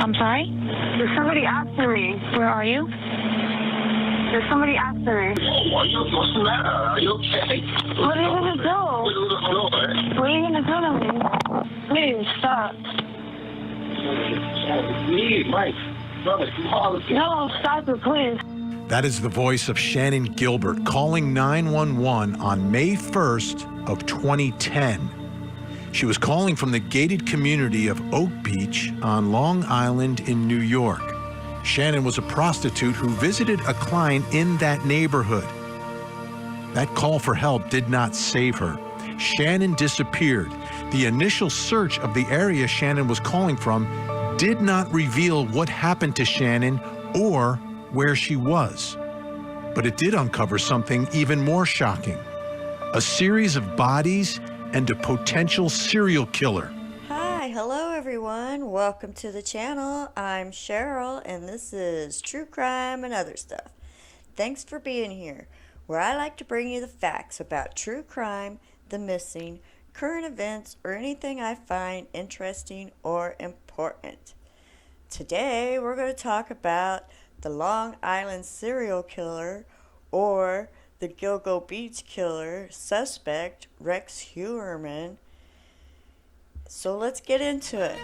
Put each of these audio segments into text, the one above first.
I'm sorry? There's somebody after me. Where are you? There's somebody after me. What's the matter? Are you okay? What are you going to do? What are you going to do to me? Please, stop. Me, Mike. Brother, come on. No, stop it, please. That is the voice of Shannon Gilbert calling 911 on May 1st of 2010. She was calling from the gated community of Oak Beach on Long Island in New York. Shannon was a prostitute who visited a client in that neighborhood. That call for help did not save her. Shannon disappeared. The initial search of the area Shannon was calling from did not reveal what happened to Shannon or where she was. But it did uncover something even more shocking: a series of bodies and a potential serial killer. Hi, hello everyone. Welcome to the channel. I'm Cheryl and this is True Crime and Other Stuff. Thanks for being here, where I like to bring you the facts about true crime, the missing, current events, or anything I find interesting or important. Today we're going to talk about the Long Island serial killer, or the Gilgo Beach killer suspect, Rex Heuermann. So let's get into it.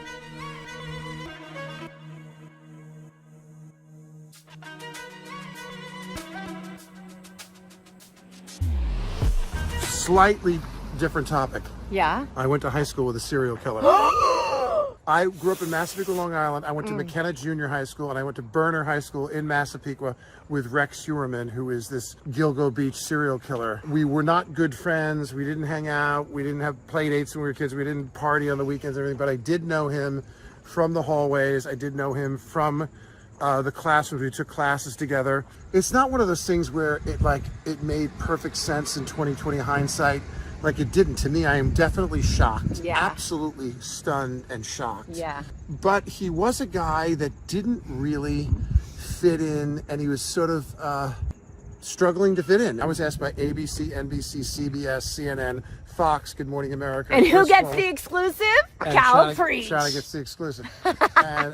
Slightly different topic. Yeah? I went to high school with a serial killer. I grew up in Massapequa, Long Island. I went to McKenna Junior High School, and I went to Berner High School in Massapequa with Rex Heuermann, who is this Gilgo Beach serial killer. We were not good friends. We didn't hang out. We didn't have play dates when we were kids. We didn't party on the weekends and everything, but I did know him from the hallways. I did know him from the classrooms. We took classes together. It's not one of those things where it made perfect sense in 2020 hindsight. Like it didn't. To me, I am definitely shocked. Yeah. Absolutely stunned and shocked. Yeah. But he was a guy that didn't really fit in, and he was sort of struggling to fit in. I was asked by ABC, NBC, CBS, CNN, Fox, Good Morning America. And who gets the exclusive? Cal Preach. Shana gets the exclusive. And,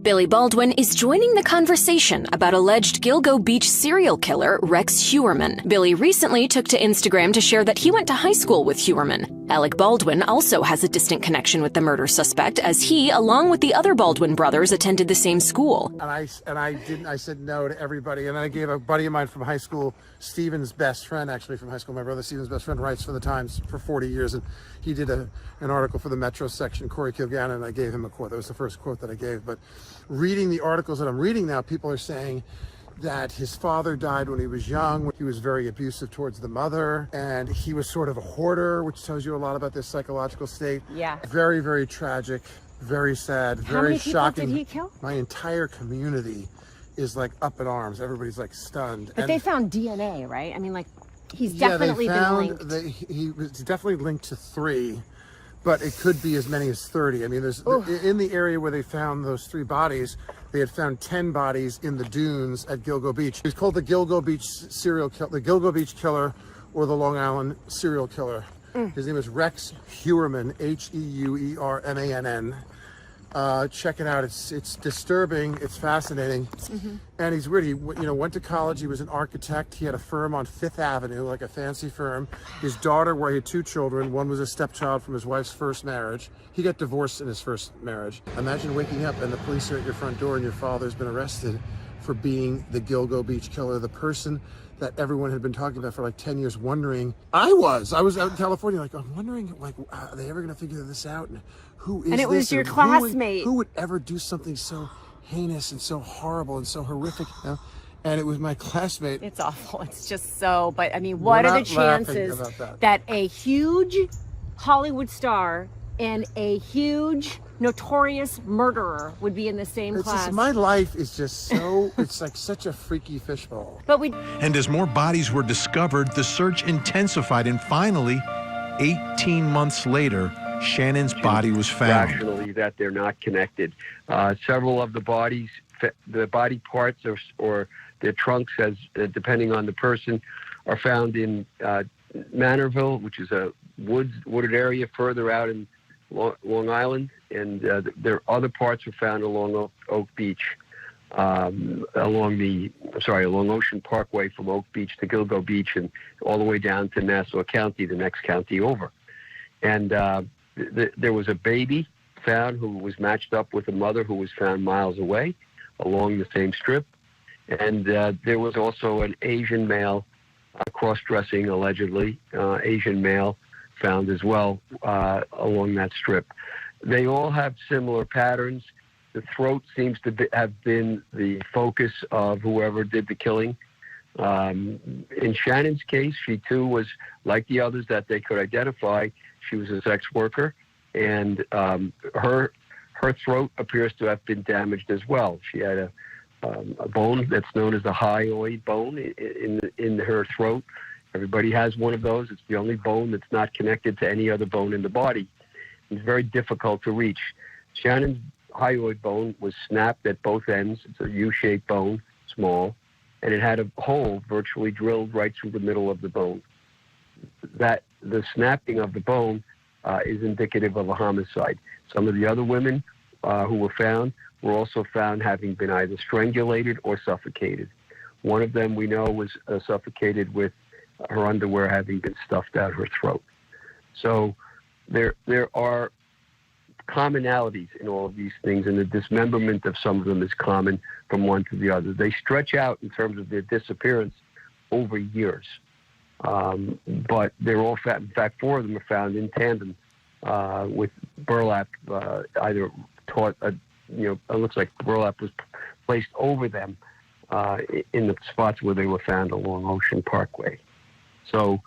Billy Baldwin is joining the conversation about alleged Gilgo Beach serial killer Rex Heuermann. Billy recently took to Instagram to share that he went to high school with Heuermann. Alec Baldwin also has a distant connection with the murder suspect, as he, along with the other Baldwin brothers, attended the same school. I said no to everybody, and then I gave a buddy of mine from high school, Steven's best friend, actually from high school, my brother Steven's best friend, writes for the Times for 40 years, and he did an article for the Metro section, Corey Kilgannon, and I gave him a quote. That was the first quote that I gave. But reading the articles that I'm reading now, people are saying that his father died when he was young. He was very abusive towards the mother, and he was sort of a hoarder, which tells you a lot about this psychological state. Yeah. Very, very tragic, very sad, How very many people shocking. did he kill? My entire community is like up in arms. Everybody's like stunned. But And they found DNA, right? I mean, like, he's yeah, definitely they been found linked. that he was definitely linked to 3, but it could be as many as 30. I mean, there's in the area where they found those 3 bodies, they had found 10 bodies in the dunes at Gilgo Beach. He was called the Gilgo Beach serial killer, the Gilgo Beach killer, or the Long Island serial killer. His name is Rex Heuermann, Heuermann. Check it out. It's disturbing. It's fascinating, and he's weird. He went to college. He was an architect. He had a firm on Fifth Avenue, like a fancy firm. His daughter, he had 2 children. One was a stepchild from his wife's first marriage. He got divorced in his first marriage. Imagine waking up and the police are at your front door and your father's been arrested for being the Gilgo Beach killer, the person that everyone had been talking about for like 10 years, wondering. I was out in California, like, I'm wondering, like, are they ever going to figure this out? And who is And it was this? your And classmate. Who would ever do something so heinous and so horrible and so horrific? And it was my classmate. It's awful. It's just so, but I mean, what are the chances that a huge Hollywood star and a huge notorious murderer would be in the same class? Just, my life is just so, it's like such a freaky fishbowl. But we. And as more bodies were discovered, the search intensified, and finally, 18 months later, Shannon's body was found. Rationally, that they're not connected. Several of the bodies, the body parts or their trunks, as depending on the person, are found in Manorville, which is a wooded area further out in Long Island, and their other parts were found along Oak Beach, along Ocean Parkway from Oak Beach to Gilgo Beach, and all the way down to Nassau County, the next county over. And there was a baby found who was matched up with a mother who was found miles away along the same strip. And there was also an Asian male, cross-dressing allegedly, Asian male found as well along that strip. They all have similar patterns. The throat seems to have been the focus of whoever did the killing. In Shannon's case, she too was like the others that they could identify. She was a sex worker, and her throat appears to have been damaged as well. She had a bone that's known as the hyoid bone in her throat. Everybody has one of those. It's the only bone that's not connected to any other bone in the body. It's very difficult to reach. Shannon's hyoid bone was snapped at both ends. It's a U-shaped bone, small, and it had a hole virtually drilled right through the middle of the bone. That the snapping of the bone is indicative of a homicide. Some of the other women who were found were also found having been either strangulated or suffocated. One of them we know was suffocated with her underwear having been stuffed down her throat. So there are commonalities in all of these things, and the dismemberment of some of them is common from one to the other. They stretch out in terms of their disappearance over years. But they're all found. In fact, 4 of them are found in tandem with burlap, either taught, it looks like burlap was placed over them in the spots where they were found along Ocean Parkway. So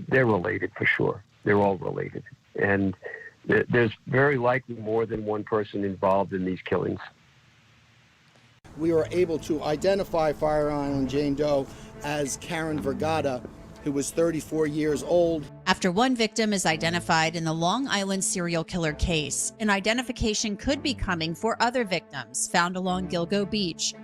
they're related for sure. They're all related. And there's very likely more than one person involved in these killings. We were able to identify Fire Island Jane Doe as Karen Vergata, who was 34 years old. After one victim is identified in the Long Island serial killer case, an identification could be coming for other victims found along Gilgo Beach